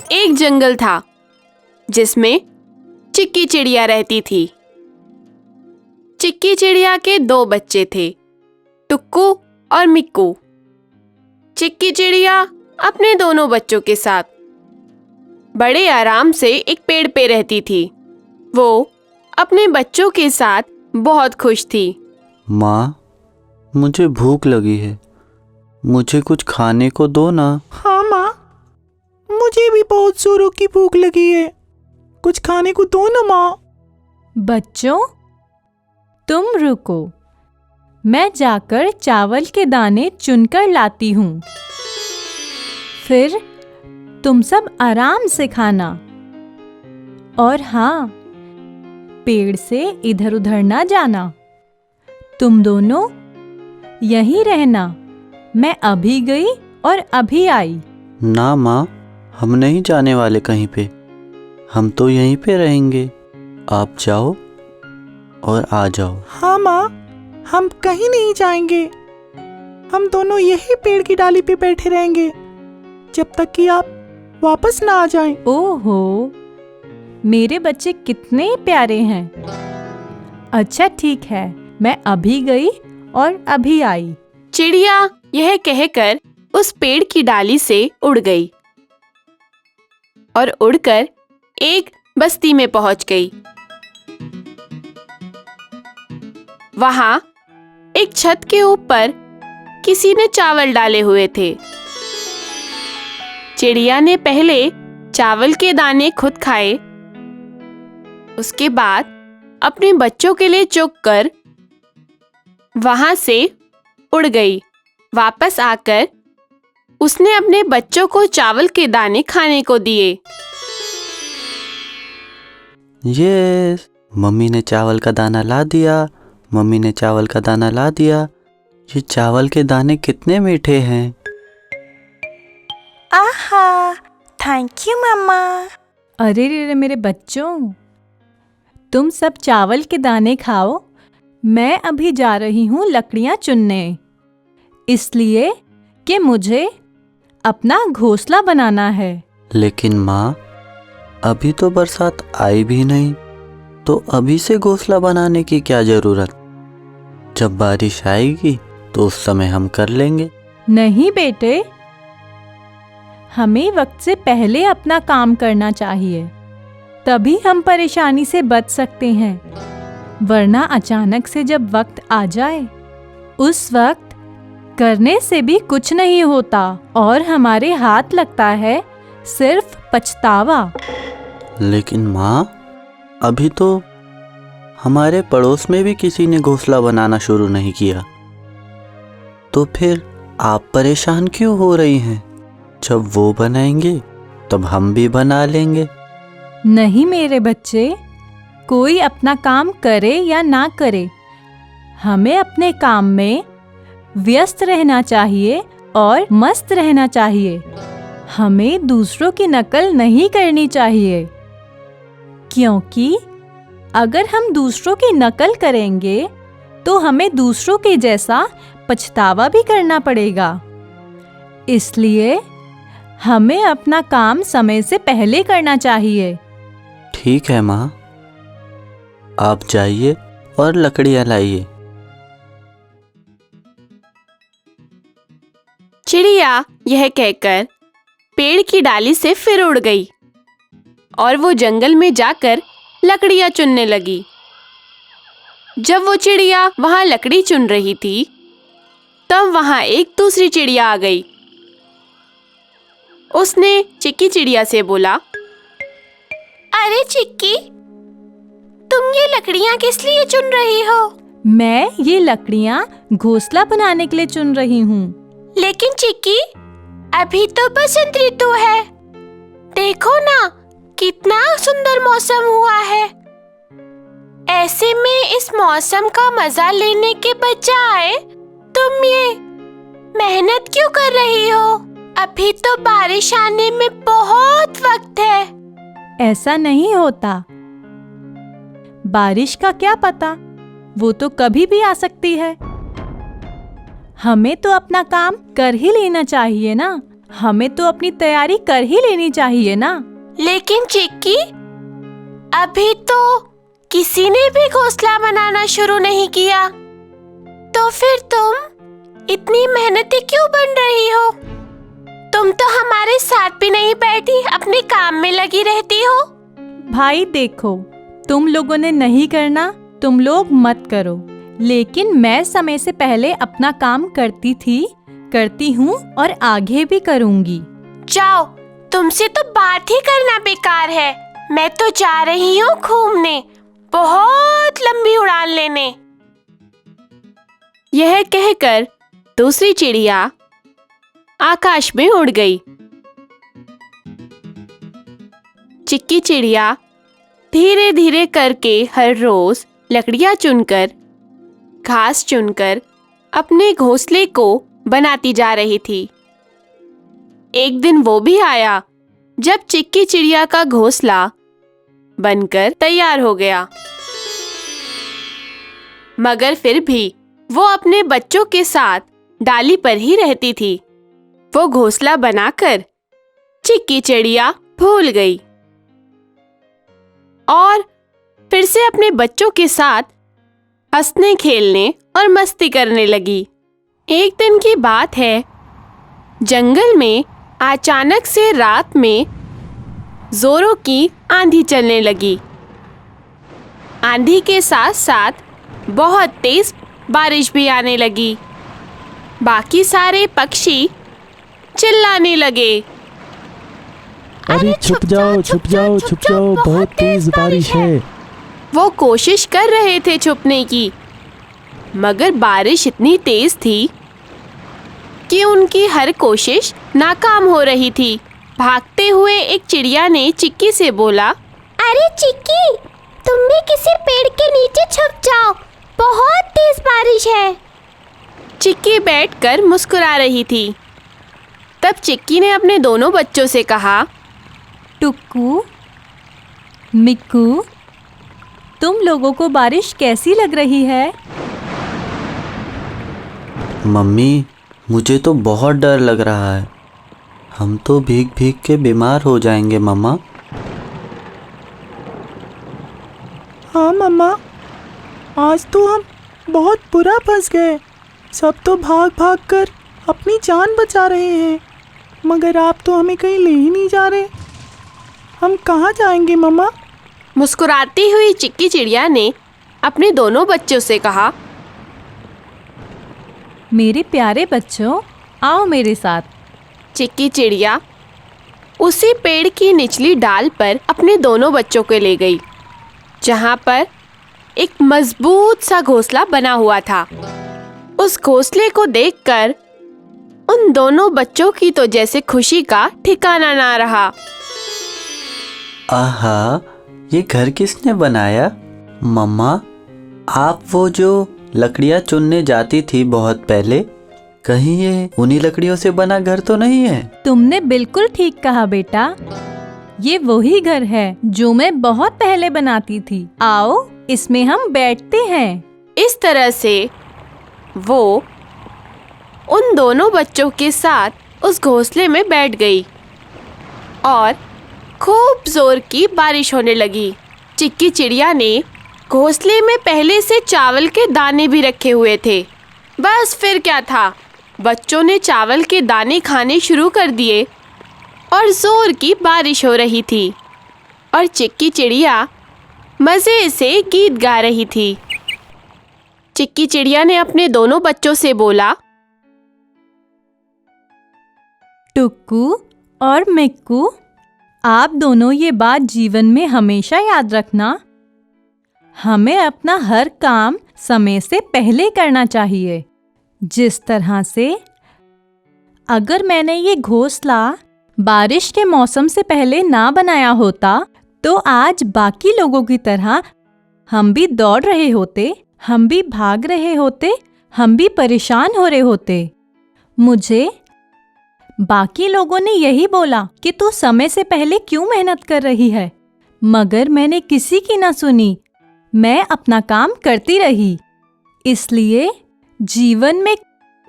एक जंगल था जिसमें चिक्की चिड़िया रहती थी। चिक्की चिड़िया के 2 बच्चे थे, टुक्कू और मिक्कू। चिक्की चिड़िया अपने दोनों बच्चों के साथ बड़े आराम से एक पेड़ पे रहती थी। वो अपने बच्चों के साथ बहुत खुश थी। माँ, मुझे भूख लगी है, मुझे कुछ खाने को दो ना। हाँ माँ, मुझे भी बहुत जोरों की भूख लगी है, कुछ खाने को दो ना माँ। बच्चों, तुम रुको, मैं जाकर चावल के दाने चुनकर लाती हूँ। फिर तुम सब आराम से खाना। और हाँ, पेड़ से इधर उधर ना जाना। तुम दोनों यहीं रहना, मैं अभी गई और अभी आई। ना माँ, हम नहीं जाने वाले कहीं पे, हम तो यहीं पे रहेंगे। आप जाओ और आ जाओ। हाँ माँ, हम कहीं नहीं जाएंगे, हम दोनों यही पेड़ की डाली पे बैठे रहेंगे जब तक कि आप वापस ना आ जाएं। ओहो, मेरे बच्चे कितने प्यारे हैं। अच्छा ठीक है, मैं अभी गई और अभी आई। चिड़िया यह कहकर उस पेड़ की डाली से उड़ गई और उड़कर एक बस्ती में पहुंच गई। वहां एक छत के ऊपर किसी ने चावल डाले हुए थे। चिड़िया ने पहले चावल के दाने खुद खाए, उसके बाद अपने बच्चों के लिए चुगकर वहां से उड़ गई। वापस आकर उसने अपने बच्चों को चावल के दाने खाने को दिए। ये मम्मी ने चावल का दाना ला दिया, मम्मी ने चावल का दाना ला दिया। ये चावल के दाने कितने मीठे हैं। आहा, थैंक यू मम्मा। अरे रे मेरे बच्चों, तुम सब चावल के दाने खाओ, मैं अभी जा रही हूँ लकड़ियाँ चुनने, इसलिए कि मुझे अपना घोंसला बनाना है। लेकिन माँ, अभी तो बरसात आई भी नहीं, तो अभी से घोंसला बनाने की क्या जरूरत। जब बारिश आएगी तो उस समय हम कर लेंगे। नहीं बेटे, हमें वक्त से पहले अपना काम करना चाहिए, तभी हम परेशानी से बच सकते हैं। वरना अचानक से जब वक्त आ जाए, उस वक्त करने से भी कुछ नहीं होता और हमारे हाथ लगता है सिर्फ पछतावा। लेकिन माँ, अभी तो हमारे पड़ोस में भी किसी ने घोंसला बनाना शुरू नहीं किया, तो फिर आप परेशान क्यों हो रही हैं? जब वो बनाएंगे तब हम भी बना लेंगे। नहीं मेरे बच्चे, कोई अपना काम करे या ना करे, हमें अपने काम में व्यस्त रहना चाहिए और मस्त रहना चाहिए। हमें दूसरों की नकल नहीं करनी चाहिए, क्योंकि अगर हम दूसरों की नकल करेंगे तो हमें दूसरों के जैसा पछतावा भी करना पड़ेगा। इसलिए हमें अपना काम समय से पहले करना चाहिए। ठीक है माँ, आप जाइए और लकड़ियाँ लाइए। चिड़िया यह कहकर पेड़ की डाली से फिर उड़ गई और वो जंगल में जाकर लकड़ियाँ चुनने लगी। जब वो चिड़िया वहां लकड़ी चुन रही थी, तब वहां एक दूसरी चिड़िया आ गई। उसने चिक्की चिड़िया से बोला, अरे चिक्की, तुम ये लकड़ियाँ किस लिए चुन रही हो? मैं ये लकड़ियाँ घोंसला बनाने के लिए चुन रही हूँ। लेकिन चिक्की, अभी तो बसंत ऋतु है, देखो ना कितना सुंदर मौसम हुआ है। ऐसे में इस मौसम का मजा लेने के बजाय तुम ये मेहनत क्यों कर रही हो? अभी तो बारिश आने में बहुत वक्त है। ऐसा नहीं होता, बारिश का क्या पता, वो तो कभी भी आ सकती है। हमें तो अपना काम कर ही लेना चाहिए ना। हमें तो अपनी तैयारी कर ही लेनी चाहिए ना। लेकिन चिक्की, अभी तो किसी ने भी घोंसला बनाना शुरू नहीं किया, तो फिर तुम इतनी मेहनती क्यों बन रही हो? तुम तो हमारे साथ भी नहीं बैठी, अपने काम में लगी रहती हो। भाई देखो, तुम लोगों ने नहीं करना, तुम लोग मत करो, लेकिन मैं समय से पहले अपना काम करती थी, करती हूँ और आगे भी करूँगी। जाओ, तुमसे तो बात ही करना बेकार है। मैं तो जा रही हूँ घूमने, बहुत लंबी उड़ान लेने। यह कहकर दूसरी चिड़िया आकाश में उड़ गई। चिक्की चिड़िया धीरे धीरे करके हर रोज लकड़ियां चुनकर, घास चुनकर अपने घोंसले को बनाती जा रही थी। एक दिन वो भी आया जब चिक्की चिड़िया का घोंसला बनकर तैयार हो गया, मगर फिर भी वो अपने बच्चों के साथ डाली पर ही रहती थी। वो घोंसला बनाकर चिक्की चिड़िया भूल गई और फिर से अपने बच्चों के साथ हंसने, खेलने और मस्ती करने लगी। एक दिन की बात है, जंगल में अचानक से रात में जोरों की आंधी चलने लगी। आंधी के साथ साथ बहुत तेज बारिश भी आने लगी। बाकी सारे पक्षी चिल्लाने लगे, अरे छुप जाओ, छुप जाओ, छुप जाओ, बहुत तेज बारिश है। वो कोशिश कर रहे थे छुपने की, मगर बारिश इतनी तेज थी कि उनकी हर कोशिश नाकाम हो रही थी। भागते हुए एक चिड़िया ने चिक्की से बोला, अरे चिक्की, तुम भी किसी पेड़ के नीचे छुप जाओ, बहुत तेज बारिश है। चिक्की बैठकर मुस्कुरा रही थी। तब चिक्की ने अपने दोनों बच्चों से कहा, टुक्कू, मिक्कू, तुम लोगों को बारिश कैसी लग रही है? मम्मी, मुझे तो बहुत डर लग रहा है। हम तो भीग भीग के बीमार हो जाएंगे मम्मा। हाँ मम्मा, आज तो हम बहुत बुरा फंस गए। सब तो भाग भाग कर अपनी जान बचा रहे हैं, मगर आप तो हमें कहीं ले ही नहीं जा रहे। हम कहाँ जाएंगे मम्मा? मुस्कुराती हुई चिक्की चिड़िया ने अपने दोनों बच्चों से कहा, मेरे प्यारे बच्चों, आओ मेरे साथ। चिक्की चिड़िया उसी पेड़ की निचली डाल पर अपने दोनों बच्चों को ले गई, जहाँ पर एक मजबूत सा घोंसला बना हुआ था। उस घोंसले को देखकर उन दोनों बच्चों की तो जैसे खुशी का ठिकाना ना रहा। आहा, ये घर किसने बनाया? मम्मा, आप वो जो लकड़ियाँ चुनने जाती थी बहुत पहले, कहीं ये उन्हीं लकड़ियों से बना घर तो नहीं है? तुमने बिल्कुल ठीक कहा बेटा, ये वही घर है जो मैं बहुत पहले बनाती थी। आओ, इसमें हम बैठते हैं। इस तरह से वो उन दोनों बच्चों के साथ उस घोंसले में बैठ गई और खूब जोर की बारिश होने लगी। चिक्की चिड़िया ने घोंसले में पहले से चावल के दाने भी रखे हुए थे। बस फिर क्या था, बच्चों ने चावल के दाने खाने शुरू कर दिए और जोर की बारिश हो रही थी और चिक्की चिड़िया मज़े से गीत गा रही थी। चिक्की चिड़िया ने अपने दोनों बच्चों से बोला, टुक्कू और मिक्कू, आप दोनों ये बात जीवन में हमेशा याद रखना, हमें अपना हर काम समय से पहले करना चाहिए। जिस तरह से अगर मैंने ये घोंसला बारिश के मौसम से पहले ना बनाया होता, तो आज बाकी लोगों की तरह हम भी दौड़ रहे होते, हम भी भाग रहे होते, हम भी परेशान हो रहे होते। मुझे बाकी लोगों ने यही बोला कि तू समय से पहले क्यों मेहनत कर रही है, मगर मैंने किसी की ना सुनी, मैं अपना काम करती रही। इसलिए जीवन में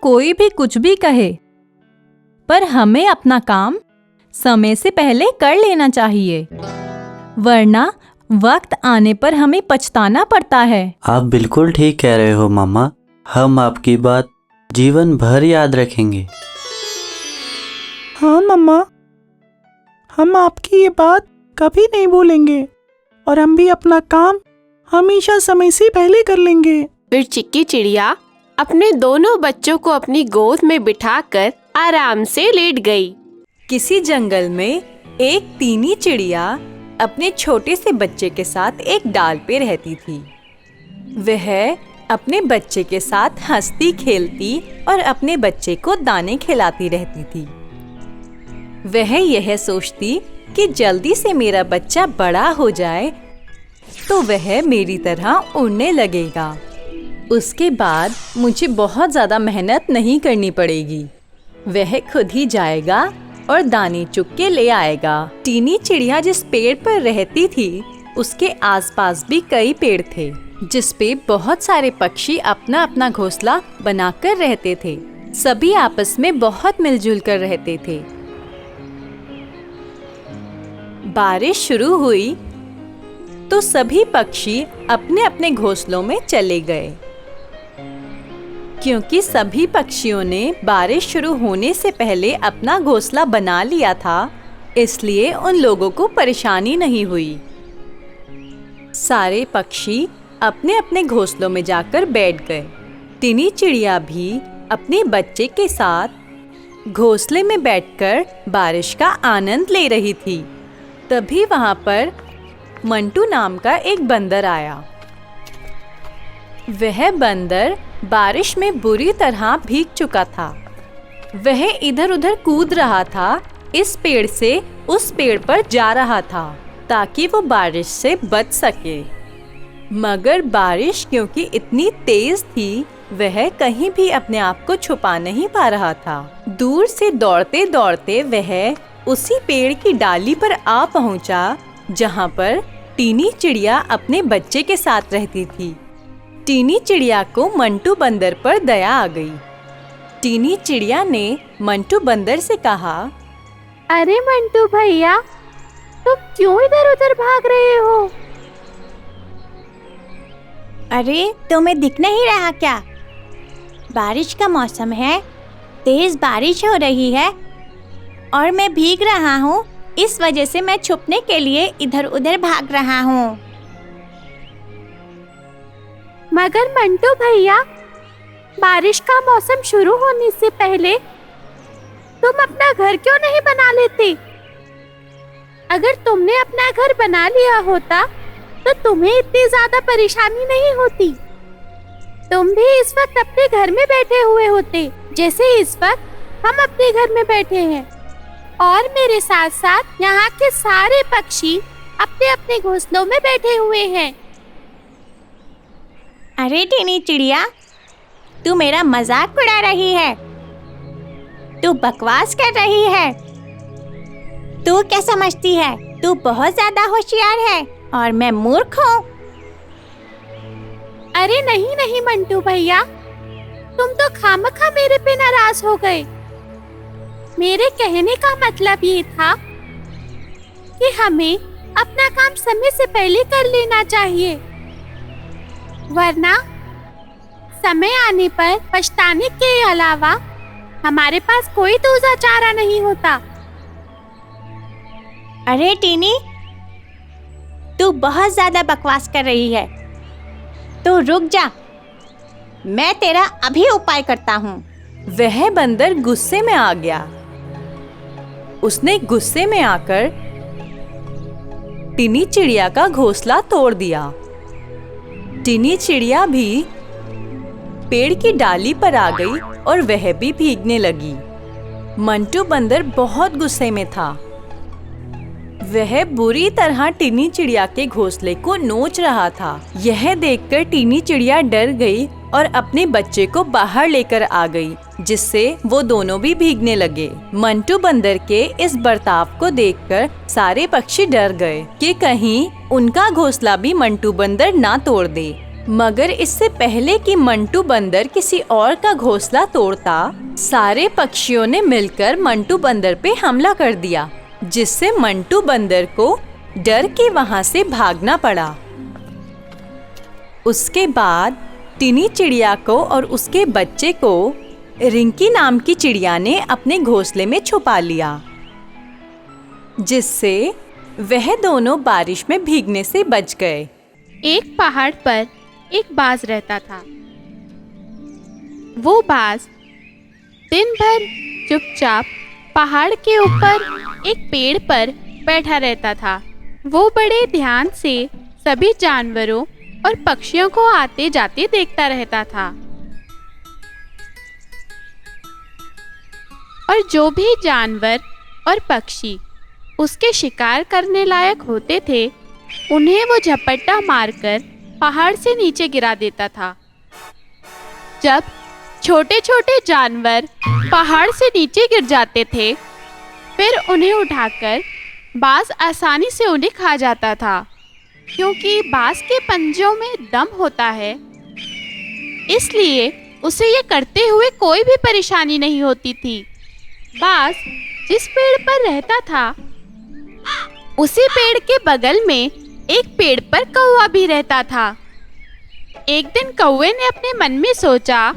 कोई भी कुछ भी कहे, पर हमें अपना काम समय से पहले कर लेना चाहिए, वरना वक्त आने पर हमें पछताना पड़ता है। आप बिल्कुल ठीक कह रहे हो मामा। हम आपकी बात जीवन भर याद रखेंगे। हाँ मम्मा, हम आपकी ये बात कभी नहीं भूलेंगे और हम भी अपना काम हमेशा समय से पहले कर लेंगे। फिर चिक्की चिड़िया अपने दोनों बच्चों को अपनी गोद में बिठाकर आराम से लेट गई। किसी जंगल में एक तीनी चिड़िया अपने छोटे से बच्चे के साथ एक डाल पे रहती थी। वह अपने बच्चे के साथ हंसती खेलती और अपने बच्चे को दाने खिलाती रहती थी। वह यह सोचती कि जल्दी से मेरा बच्चा बड़ा हो जाए तो वह मेरी तरह उड़ने लगेगा। उसके बाद मुझे बहुत ज़्यादा मेहनत नहीं करनी पड़ेगी। वह खुद ही जाएगा और दाने चुग के ले आएगा। टीनी चिड़िया जिस पेड़ पर रहती थी उसके आसपास भी कई पेड़ थे, जिस पे बहुत सारे पक्षी अपना अपना घोंसला बनाकर रहते थे। सभी आपस में बहुत मिलजुल कर रहते थे। बारिश शुरू हुई तो सभी पक्षी अपने अपने घोंसलों में चले गए। क्योंकि सभी पक्षियों ने बारिश शुरू होने से पहले अपना घोंसला बना लिया था, इसलिए उन लोगों को परेशानी नहीं हुई। सारे पक्षी अपने अपने घोंसलों में जाकर बैठ गए। टीनी चिड़िया भी अपने बच्चे के साथ घोंसले में बैठकर बारिश का आनंद ले रही थी। तभी वहां पर मंटू नाम का एक बंदर आया। वह बंदर बारिश में बुरी तरह भीग चुका था। वह इधर उधर कूद रहा था, इस पेड़ से उस पेड़ पर जा रहा था ताकि वो बारिश से बच सके। मगर बारिश क्योंकि इतनी तेज थी, वह कहीं भी अपने आप को छुपा नहीं पा रहा था। दूर से दौड़ते दौड़ते वह उसी पेड़ की डाली पर आ पहुंचा जहां पर टीनी चिड़िया अपने बच्चे के साथ रहती थी। टीनी चिड़िया को मंटू बंदर पर दया आ गई। टीनी चिड़िया ने मंटू बंदर से कहा, अरे मंटू भैया, तुम क्यों इधर उधर भाग रहे हो? अरे तुम्हें दिख नहीं रहा क्या? बारिश का मौसम है, तेज बारिश हो रही है और मैं भीग रहा हूँ। इस वजह से मैं छुपने के लिए इधर उधर भाग रहा हूँ। मगर मंटू भैया, बारिश का मौसम शुरू होने से पहले तुम अपना घर क्यों नहीं बना लेते? अगर तुमने अपना घर बना लिया होता तो तुम्हें इतनी ज्यादा परेशानी नहीं होती। तुम भी इस वक्त अपने घर में बैठे हुए होते, जैसे इस वक्त हम अपने घर में बैठे हैं। और मेरे साथ साथ यहाँ के सारे पक्षी अपने अपने घोंसलों में बैठे हुए हैं। अरे टीनी चिड़िया, तू मेरा मजाक उड़ा रही है। तू बकवास कर रही है। तू क्या समझती है? तू बहुत ज्यादा होशियार है और मैं मूर्ख हूँ। अरे नहीं नहीं मंटू भैया, तुम तो खामखा मेरे पे नाराज हो गए। मेरे कहने का मतलब ये था कि हमें अपना काम समय से पहले कर लेना चाहिए, वरना समय आने पर पछताने के अलावा हमारे पास कोई दूसरा चारा नहीं होता। अरे टीनी, तू बहुत ज्यादा बकवास कर रही है। तो रुक जा, मैं तेरा अभी उपाय करता हूँ। वह बंदर गुस्से में आ गया। उसने गुस्से में आकर टीनी चिड़िया का घोंसला तोड़ दिया। टीनी चिड़िया भी पेड़ की डाली पर आ गई और वह भी भीगने लगी। मंटू बंदर बहुत गुस्से में था। वह बुरी तरह टीनी चिड़िया के घोंसले को नोच रहा था। यह देखकर टीनी चिड़िया डर गई और अपने बच्चे को बाहर लेकर आ गई, जिससे वो दोनों भी भीगने लगे। मंटू बंदर के इस बर्ताव को देखकर सारे पक्षी डर गए कि कहीं उनका घोंसला भी मंटू बंदर ना तोड़ दे। मगर इससे पहले कि मंटू बंदर किसी और का घोंसला तोड़ता, सारे पक्षियों ने मिलकर मंटू बंदर पे हमला कर दिया, जिससे मंटू बंदर को डर के वहां से भागना पड़ा। उसके बाद टिनी चिड़िया को और उसके बच्चे को रिंकी नाम की चिड़िया ने अपने घोंसले में छुपा लिया, जिससे वह दोनों बारिश में भीगने से बच गए। एक पहाड़ पर एक बाज रहता था। वो बाज दिन भर चुपचाप पहाड़ के ऊपर एक पेड़ पर बैठा रहता था। वो बड़े ध्यान से सभी जानवरों और पक्षियों को आते जाते देखता रहता था, और जो भी जानवर और पक्षी उसके शिकार करने लायक होते थे, उन्हें वो झपट्टा मारकर पहाड़ से नीचे गिरा देता था। जब छोटे छोटे जानवर पहाड़ से नीचे गिर जाते थे, फिर उन्हें उठाकर बाज आसानी से उन्हें खा जाता था, क्योंकि बाज के पंजों में दम होता है, इसलिए उसे ये करते हुए कोई भी परेशानी नहीं होती थी। बाज जिस पेड़ पर रहता था, उसी पेड़ के बगल में एक पेड़ पर कौवा भी रहता था। एक दिन कौवे ने अपने मन में सोचा,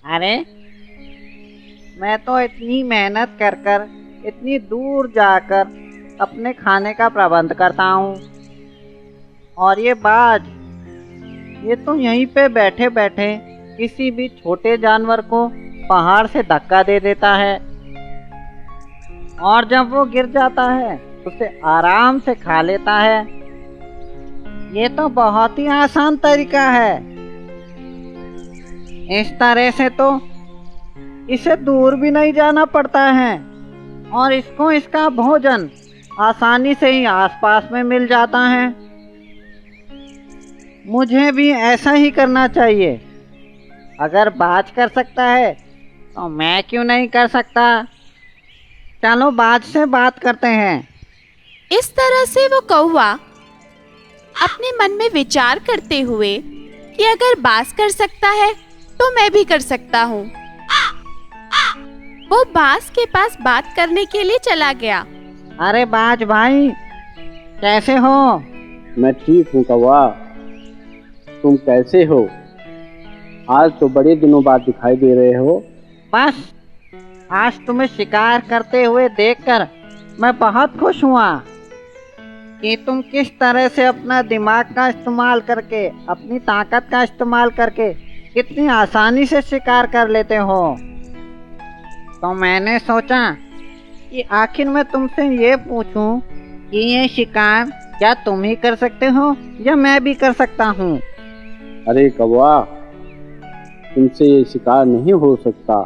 अरे मैं तो इतनी मेहनत कर कर इतनी दूर जाकर अपने खाने का प्रबंध करता हूँ, और ये बाज ये तो यहीं पे बैठे बैठे किसी भी छोटे जानवर को पहाड़ से धक्का दे देता है, और जब वो गिर जाता है उसे आराम से खा लेता है। ये तो बहुत ही आसान तरीका है। इस तरह से तो इसे दूर भी नहीं जाना पड़ता है, और इसको इसका भोजन आसानी से ही आसपास में मिल जाता है। मुझे भी ऐसा ही करना चाहिए। अगर बाज कर सकता है तो मैं क्यों नहीं कर सकता। चलो बाज से बात करते हैं। इस तरह से वो कौवा अपने मन में विचार करते हुए कि अगर बाज कर सकता है तो मैं भी कर सकता हूँ, वो बाज के पास बात करने के लिए चला गया। अरे बाज भाई, कैसे हो? मैं ठीक हूँ कौवा, तुम कैसे हो? आज तो बड़े दिनों बाद दिखाई दे रहे हो। बस आज तुम्हें शिकार करते हुए देखकर मैं बहुत खुश हुआ कि तुम किस तरह से अपना दिमाग का इस्तेमाल करके, अपनी ताकत का इस्तेमाल करके कितनी आसानी से शिकार कर लेते हो। तो मैंने सोचा कि आखिर मैं तुमसे ये पूछूं कि ये शिकार क्या तुम ही कर सकते हो या मैं भी कर सकता हूँ। अरे कौवा, तुमसे ये शिकार नहीं हो सकता।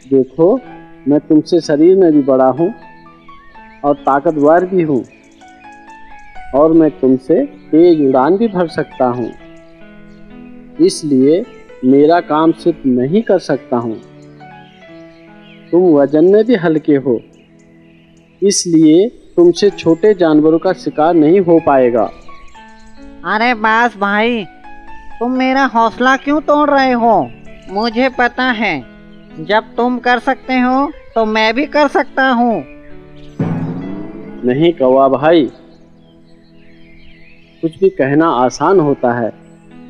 देखो, मैं तुमसे शरीर में भी बड़ा हूँ और ताकतवर भी हूँ, और मैं तुमसे तेज उड़ान भी भर सकता हूँ। इसलिए मेरा काम सिर्फ मैं ही कर सकता हूँ। तुम वजन में भी हल्के हो, इसलिए तुमसे छोटे जानवरों का शिकार नहीं हो पाएगा। अरे बास भाई, तुम मेरा हौसला क्यों तोड़ रहे हो? मुझे पता है जब तुम कर सकते हो तो मैं भी कर सकता हूँ। नहीं कौवा भाई, कुछ भी कहना आसान होता है,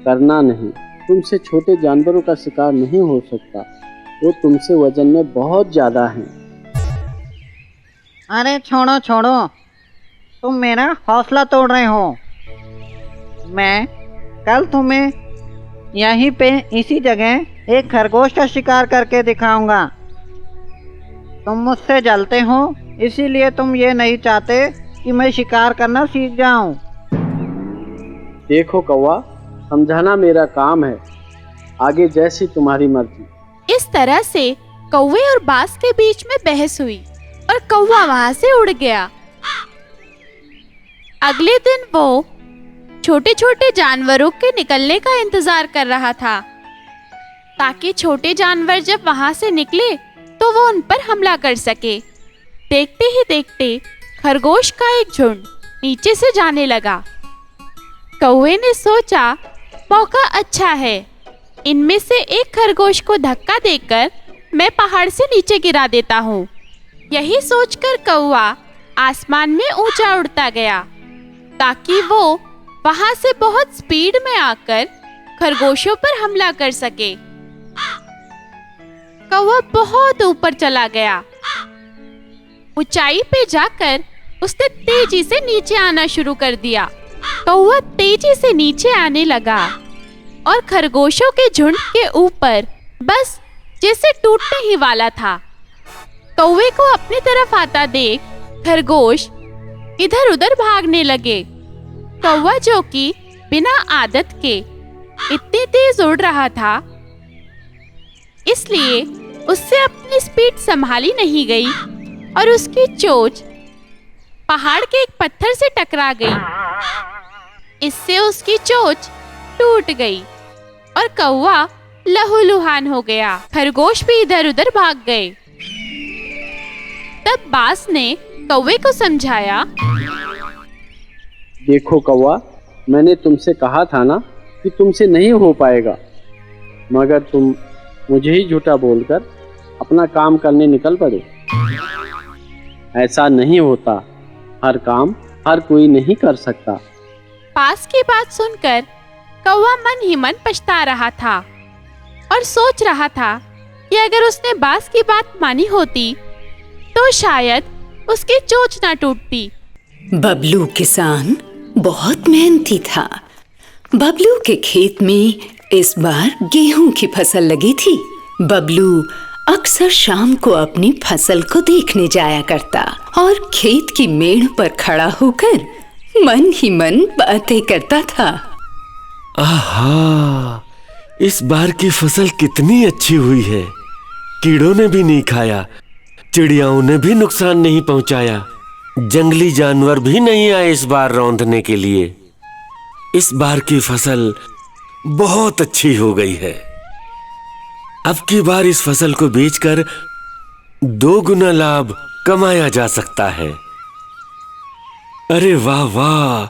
करना नहीं। तुमसे छोटे जानवरों का शिकार नहीं हो सकता, वो तुमसे वजन में बहुत ज़्यादा हैं। अरे छोड़ो छोड़ो, तुम मेरा हौसला तोड़ रहे हो। मैं कल तुम्हें यहीं पे इसी जगह एक खरगोश का शिकार करके दिखाऊंगा। तुम मुझसे जलते हो, इसीलिए तुम ये नहीं चाहते कि मैं शिकार करना सीख जाऊं। देखो कौवा, समझाना मेरा काम है, आगे जैसी तुम्हारी मर्जी। इस तरह से कौवे और बाज के बीच में बहस हुई और कौवा वहां से उड़ गया। अगले दिन वो छोटे छोटे जानवरों के निकलने का इंतजार कर रहा था, ताकि छोटे जानवर जब वहां से निकले तो वो उन पर हमला कर सके। देखते ही देखते खरगोश का एक झुंड नीचे से जाने लगा। कौवे ने सोचा, मौका अच्छा है, इनमें से एक खरगोश को धक्का देकर मैं पहाड़ से नीचे गिरा देता हूँ। यही सोचकर कौवा आसमान में ऊंचा उड़ता गया ताकि वो वहां से बहुत स्पीड में आकर खरगोशों पर हमला कर सके। कौवा बहुत ऊपर चला गया। ऊंचाई पे जाकर उसने तेजी से नीचे आना शुरू कर दिया। कौवा तेजी से नीचे आने लगा और खरगोशों के झुंड के ऊपर बस जैसे टूटने ही वाला था। कौवे को अपनी तरफ आता देख खरगोश इधर उधर भागने लगे। कौवा, जो कि बिना आदत के इतनी तेज उड़ रहा था, इसलिए उससे अपनी स्पीड संभाली नहीं गई और उसकी चोंच पहाड़ के एक पत्थर से टकरा गई। इससे उसकी चोंच टूट गई और कौवा लहूलुहान हो गया। खरगोश भी इधर उधर भाग गए। तब बाज ने कौवे को समझाया, देखो कौवा, मैंने तुमसे कहा था ना कि तुमसे नहीं हो पाएगा, मगर तुम मुझे ही झूठा बोलकर अपना काम करने निकल पड़े। ऐसा नहीं होता, हर काम हर कोई नहीं कर सकता। बाज की बात सुनकर कौवा मन ही मन पछता रहा था और सोच रहा था कि अगर उसने बाज की बात मानी होती तो शायद उसकी चोंच ना टूटती। बबलू किसान बहुत मेहनती था। बबलू के खेत में इस बार गेहूं की फसल लगी थी। बबलू अक्सर शाम को अपनी फसल को देखने जाया करता और खेत की मेड़ पर खड़ा होकर मन ही मन बातें करता था। आहा, इस बार की फसल कितनी अच्छी हुई है। कीड़ों ने भी नहीं खाया, चिड़ियाओं ने भी नुकसान नहीं पहुंचाया, जंगली जानवर भी नहीं आए इस बार रौंदने के लिए। इस बार की फसल बहुत अच्छी हो गई है। अब की बार इस फसल को बेचकर 2 गुना लाभ कमाया जा सकता है। अरे वाह वाह,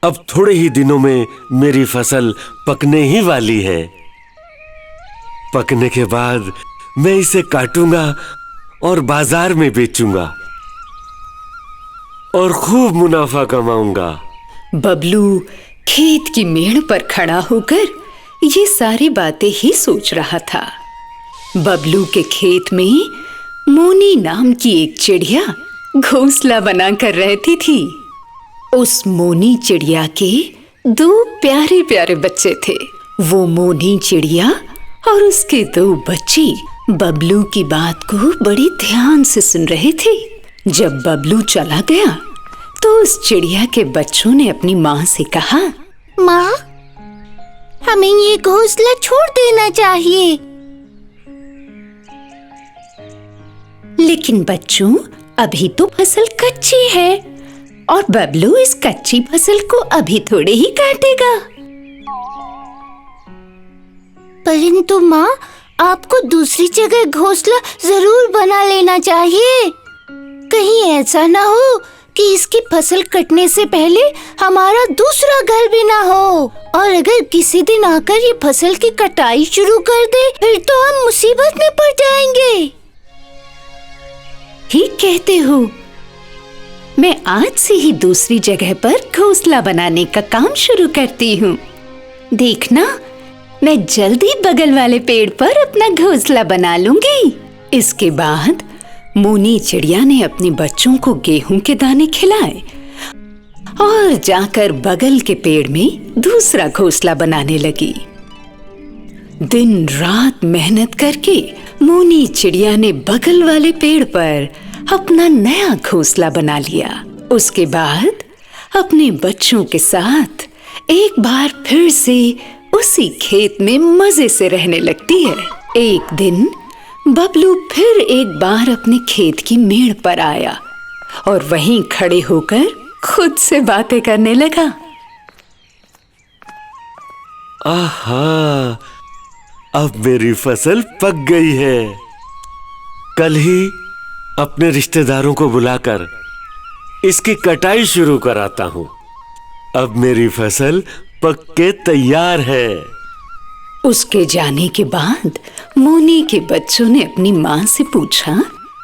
अब थोड़े ही दिनों में मेरी फसल पकने ही वाली है। पकने के बाद मैं इसे काटूंगा और बाजार में बेचूंगा और खूब मुनाफा कमाऊंगा। बबलू खेत की मेड़ पर खड़ा होकर ये सारी बातें ही सोच रहा था। बबलू के खेत में मोनी नाम की एक चिड़िया घोंसला बनाकर रहती थी। उस मोनी चिड़िया के 2 प्यारे प्यारे बच्चे थे। वो मोनी चिड़िया और उसके 2 बच्चे बबलू की बात को बड़ी ध्यान से सुन रहे थे। जब बबलू चला गया तो उस चिड़िया के बच्चों ने अपनी माँ से कहा, माँ, हमें ये घोंसला छोड़ देना चाहिए। लेकिन बच्चों, अभी तो फसल कच्ची है और बबलू इस कच्ची फसल को अभी थोड़े ही काटेगा। परंतु माँ, आपको दूसरी जगह घोंसला जरूर बना लेना चाहिए। कहीं ऐसा ना हो कि इसकी फसल कटने से पहले हमारा दूसरा घर भी ना हो, और अगर किसी दिन आकर ये फसल की कटाई शुरू कर दे, फिर तो हम मुसीबत में पड़ जाएंगे। ठीक कहते हो। मैं आज से ही दूसरी जगह पर घोंसला बनाने का काम शुरू करती हूँ। देखना, मैं जल्दी बगल वाले पेड़ पर अपना घोंसला बना लूंगी। इसके बाद मोनी चिड़िया ने अपने बच्चों को गेहूं के दाने खिलाए और जाकर बगल के पेड़ में दूसरा घोंसला बनाने लगी। दिन रात मेहनत करके मोनी चिड़िया ने बगल वाले पेड़ पर अपना नया घोंसला बना लिया। उसके बाद अपने बच्चों के साथ एक बार फिर से उसी खेत में मजे से रहने लगती है। एक दिन बबलू फिर एक बार अपने खेत की मेड़ पर आया और वहीं खड़े होकर खुद से बातें करने लगा। आहा, अब मेरी फसल पक गई है। कल ही अपने रिश्तेदारों को बुलाकर इसकी कटाई शुरू कराता हूँ। अब मेरी फसल पक के तैयार है। उसके जाने के बाद मोनी के बच्चों ने अपनी माँ से पूछा,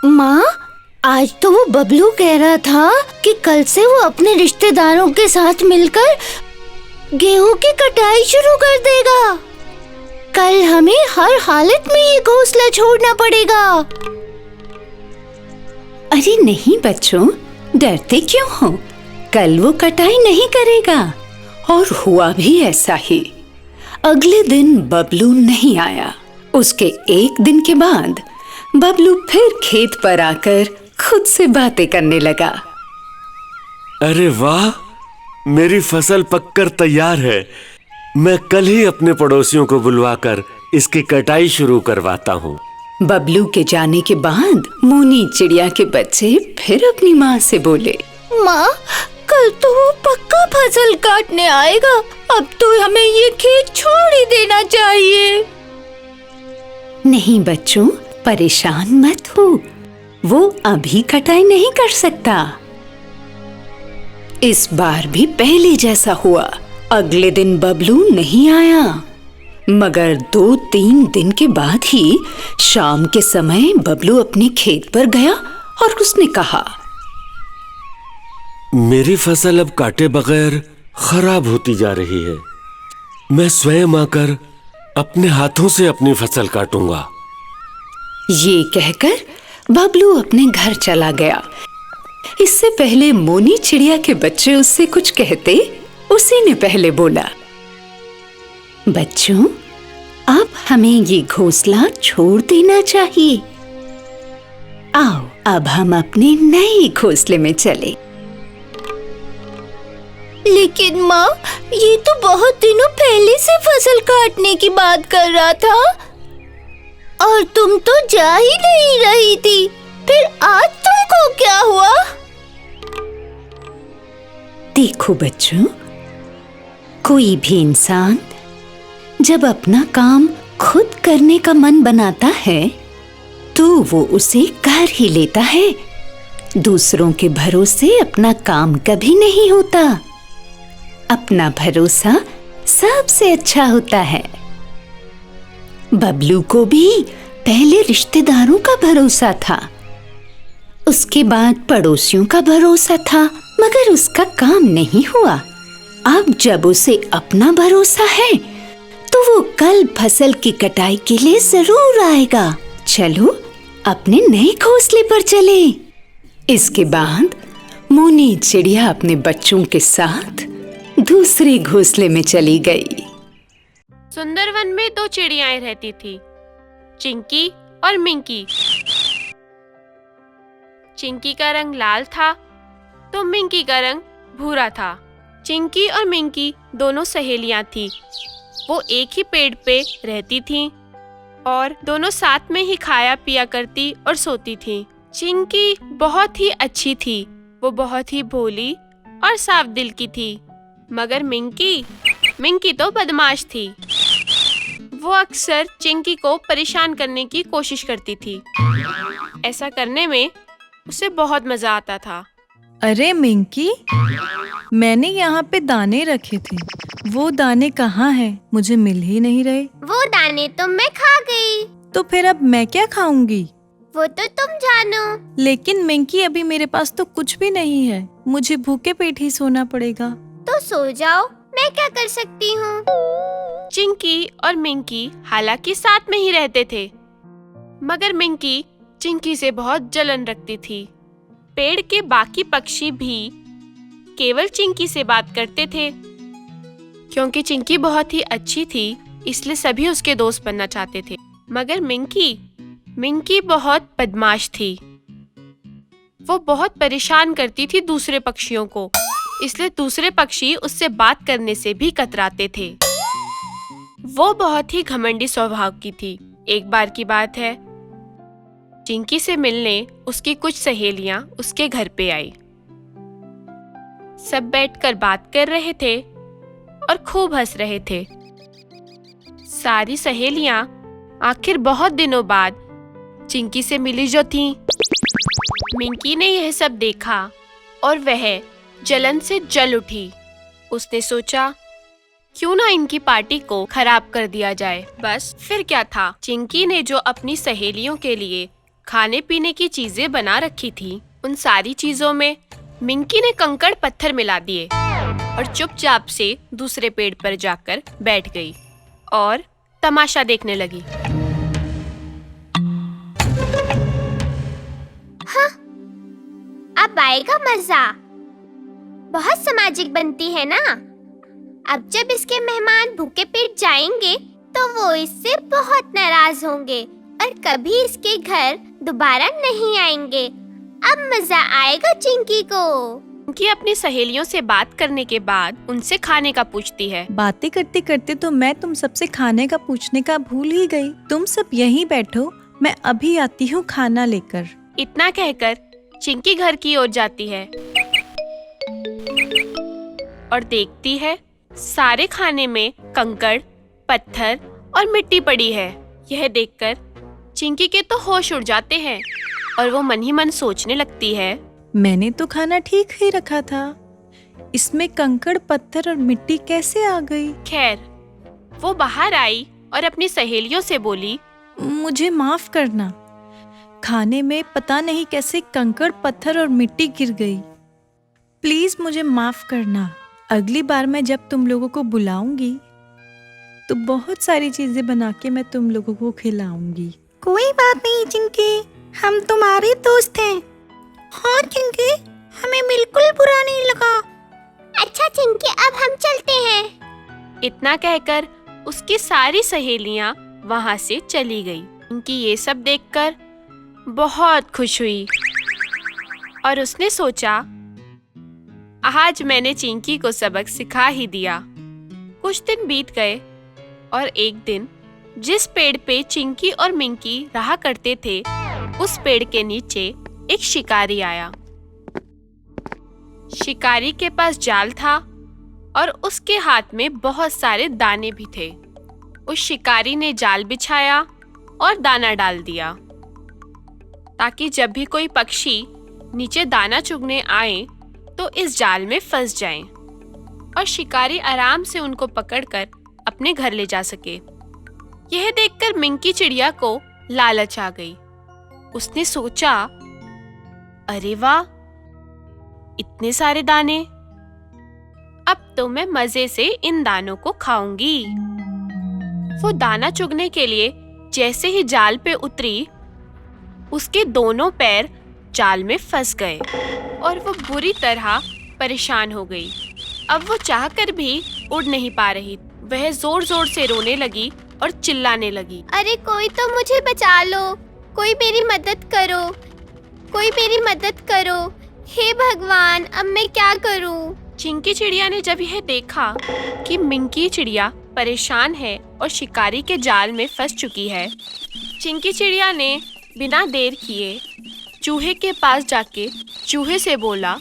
माँ, आज तो वो बबलू कह रहा था कि कल से वो अपने रिश्तेदारों के साथ मिलकर गेहूं की कटाई शुरू कर देगा। कल हमें हर हालत में ये घोंसला छोड़ना पड़ेगा। अरे नहीं बच्चों, डरते क्यों हो? कल वो कटाई नहीं करेगा। और हुआ भी ऐसा ही। अगले दिन बबलू नहीं आया। उसके एक दिन के बाद बबलू फिर खेत पर आकर खुद से बातें करने लगा। अरे वाह, मेरी फसल पककर तैयार है। मैं कल ही अपने पड़ोसियों को बुलवाकर इसकी कटाई शुरू करवाता हूँ। बबलू के जाने के बाद मोनी चिड़िया के बच्चे फिर अपनी माँ से बोले, माँ, कल तो वो पक्का फसल काटने आएगा। अब तो हमें ये खेत छोड़ ही देना चाहिए। नहीं बच्चों, परेशान मत हो, वो अभी कटाई नहीं कर सकता। इस बार भी पहले जैसा हुआ। अगले दिन बबलू नहीं आया, मगर 2-3 दिन के बाद ही शाम के समय बबलू अपने खेत पर गया और उसने कहा, मेरी फसल अब काटे बगैर खराब होती जा रही है। मैं स्वयं आकर अपने हाथों से अपनी फसल काटूंगा। ये कहकर बबलू अपने घर चला गया। इससे पहले मोनी चिड़िया के बच्चे उससे कुछ कहते, उसी ने पहले बोला, बच्चों, अब हमें ये घोंसला छोड़ देना चाहिए। आओ अब हम अपने नए घोंसले में चले। लेकिन माँ, ये तो बहुत दिनों पहले से फसल काटने की बात कर रहा था और तुम तो जा ही नहीं रही थी। फिर आज तुमको क्या हुआ? देखो बच्चों, कोई भी इंसान जब अपना काम खुद करने का मन बनाता है तो वो उसे कर ही लेता है। दूसरों के भरोसे अपना काम कभी नहीं होता। अपना भरोसा सबसे अच्छा होता है। बबलू को भी पहले रिश्तेदारों का भरोसा था, उसके बाद पड़ोसियों का भरोसा था, मगर उसका काम नहीं हुआ। अब जब उसे अपना भरोसा है तो वो कल फसल की कटाई के लिए जरूर आएगा। चलो अपने नए घोंसले पर चले। इसके बाद मोनी चिड़िया अपने बच्चों के साथ दूसरे घोंसले में चली गई। सुंदरवन में 2 चिड़ियाएं रहती थी, चिंकी और मिंकी। चिंकी का रंग लाल था तो मिंकी का रंग भूरा था। चिंकी और मिंकी दोनों सहेलियां थीं। वो एक ही पेड़ पे रहती थीं और दोनों साथ में ही खाया पिया करती और सोती थीं। चिंकी बहुत ही अच्छी थी, वो बहुत ही भोली और साफ दिल की थी। मगर मिंकी तो बदमाश थी। वो अक्सर चिंकी को परेशान करने की कोशिश करती थी। ऐसा करने में उसे बहुत मजा आता था। अरे मिंकी, मैंने यहाँ पे दाने रखे थे, वो दाने कहाँ हैं? मुझे मिल ही नहीं रहे। वो दाने तो मैं खा गई। तो फिर अब मैं क्या खाऊंगी? वो तो तुम जानो। लेकिन मिंकी, अभी मेरे पास तो कुछ भी नहीं है। मुझे भूखे पेट ही सोना पड़ेगा। तो सो जाओ, मैं क्या कर सकती हूँ? चिंकी और मिंकी हालांकि साथ में ही रहते थे, मगर मिंकी चिंकी से बहुत जलन रखती थी। पेड़ के बाकी पक्षी भी केवल चिंकी से बात करते थे। क्योंकि चिंकी बहुत ही अच्छी थी, इसलिए सभी उसके दोस्त बनना चाहते थे। मगर मिंकी बहुत बदमाश थी। वो बहुत परेशान करती थी दूसरे पक्षियों को, इसलिए दूसरे पक्षी उससे बात करने से भी कतराते थे। वो बहुत ही घमंडी स्वभाव की थी। एक बार की बात है, चिंकी से मिलने उसकी कुछ सहेलियां उसके घर पे आई। सब बैठकर बात कर रहे थे और खूब हंस रहे थे। सारी सहेलियां आखिर बहुत दिनों बाद चिंकी से मिली जो थीं। मिंकी ने यह सब देखा और वह जलन से जल उठी। उसने सोचा क्यों ना इनकी पार्टी को खराब कर दिया जाए। बस फिर क्या था, चिंकी ने जो अपनी सहेलियों के लिए खाने पीने की चीजें बना रखी थी, उन सारी चीजों में मिंकी ने कंकड़ पत्थर मिला दिए और चुपचाप से दूसरे पेड़ पर जाकर बैठ गई और तमाशा देखने लगी। हाँ, अब आएगा मजा। बहुत सामाजिक बनती है ना। अब जब इसके मेहमान भूखे पेट जाएंगे तो वो इससे बहुत नाराज होंगे और कभी इसके घर दोबारा नहीं आएंगे। अब मजा आएगा चिंकी को। चिंकी अपनी सहेलियों से बात करने के बाद उनसे खाने का पूछती है। बातें करते करते तो मैं तुम सबसे खाने का पूछने का भूल ही गई। तुम सब यहीं बैठो, मैं अभी आती हूँ खाना लेकर। इतना कहकर चिंकी घर की ओर जाती है और देखती है सारे खाने में कंकड़, पत्थर और मिट्टी पड़ी है। यह देखकर चिंकी के तो होश उड़ जाते हैं और वो मन ही मन सोचने लगती है, मैंने तो खाना ठीक ही रखा था, इसमें कंकड़, पत्थर और मिट्टी कैसे आ गई? खैर, वो बाहर आई और अपनी सहेलियों से बोली, मुझे माफ करना, खाने में पता नहीं कैसे कंकड़, पत्थर और मिट्टी गिर गई। प्लीज मुझे माफ करना। अगली बार मैं जब तुम लोगों को बुलाऊंगी तो बहुत सारी चीजें बना के मैं तुम लोगों को खिलाऊंगी। कोई बात नहीं चिंकी, हम तुम्हारे दोस्त हैं। हाँ चिंकी, हमें बिल्कुल बुरा नहीं लगा। अच्छा चिंकी, अब हम चलते हैं। इतना कहकर उसकी सारी सहेलियां वहां से चली गई। चिंकी ये सब देखकर बहुत खुश हुई और उसने सोचा, आज मैंने चिंकी को सबक सिखा ही दिया। कुछ दिन बीत गए और एक दिन जिस पेड़ पे चिंकी और मिंकी रहा करते थे, उस पेड़ के नीचे एक शिकारी आया। शिकारी के पास जाल था और उसके हाथ में बहुत सारे दाने भी थे। उस शिकारी ने जाल बिछाया और दाना डाल दिया ताकि जब भी कोई पक्षी नीचे दाना चुगने आए तो इस जाल में फंस जाएं और शिकारी आराम से उनको पकड़कर अपने घर ले जा सके। यह देखकर मिंकी चिड़िया को लालच आ गई। उसने सोचा, अरे वाह, इतने सारे दाने, अब तो मैं मजे से इन दानों को खाऊंगी। वो दाना चुगने के लिए जैसे ही जाल पे उतरी, उसके दोनों पैर जाल में फंस गए और वो बुरी तरह परेशान हो गई। अब वो चाहकर भी उड़ नहीं पा रही। वह जोर जोर से रोने लगी और चिल्लाने लगी, अरे कोई तो मुझे बचा लो, कोई मेरी मदद करो, कोई मेरी मदद करो, हे भगवान, अब मैं क्या करूं? चिंकी चिड़िया ने जब यह देखा कि मिंकी चिड़िया परेशान है और शिकारी के जाल में फंस चुकी है, चिंकी चिड़िया ने बिना देर किए चूहे के पास जाके चूहे से बोला,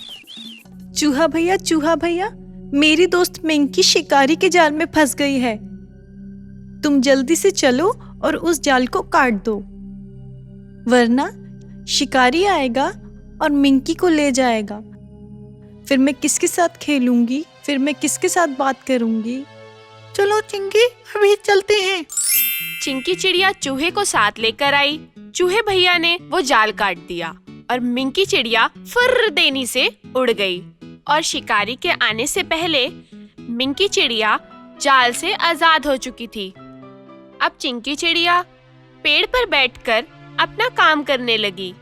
चूहा भैया, मेरी दोस्त मिंकी शिकारी के जाल में फंस गई है। तुम जल्दी से चलो और उस जाल को काट दो, वरना शिकारी आएगा और मिंकी को ले जाएगा। फिर मैं किसके साथ खेलूंगी, फिर मैं किसके साथ बात करूंगी? चलो चिंकी, अभी चलते हैं। चिंकी चिड़िया चूहे को साथ लेकर आई। चूहे भैया ने वो जाल काट दिया और मिंकी चिड़िया फुर्र देनी से उड़ गई और शिकारी के आने से पहले मिंकी चिड़िया जाल से आजाद हो चुकी थी। अब चिंकी चिड़िया पेड़ पर बैठकर अपना काम करने लगी।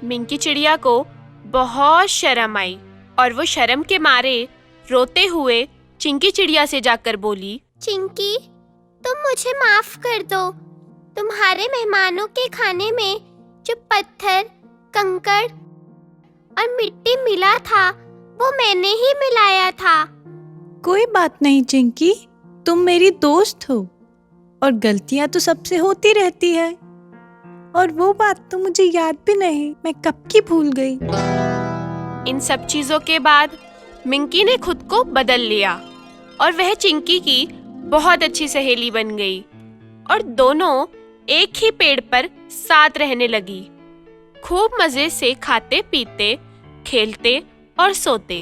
मिंकी चिड़िया को बहुत शर्म आई और वो शर्म के मारे रोते हुए चिंकी चिड़िया से जाकर बोली, चिंकी, तुम मुझे माफ कर दो। तुम्हारे मेहमानों के खाने में जो पत्थर, कंकड़ और मिट्टी मिला था, वो मैंने ही मिलाया था। कोई बात नहीं चिंकी, तुम मेरी दोस्त हो और गलतियां तो सबसे होती रहती है। और वो बात तो मुझे याद भी नहीं, मैं कब की भूल गई। इन सब चीजों के बाद मिंकी ने खुद को बदल लिया और वह चिंकी की बहुत अच्छी सहेली बन गई और दोनों एक ही पेड़ पर साथ रहने लगी। खूब मजे से खाते पीते, खेलते और सोते।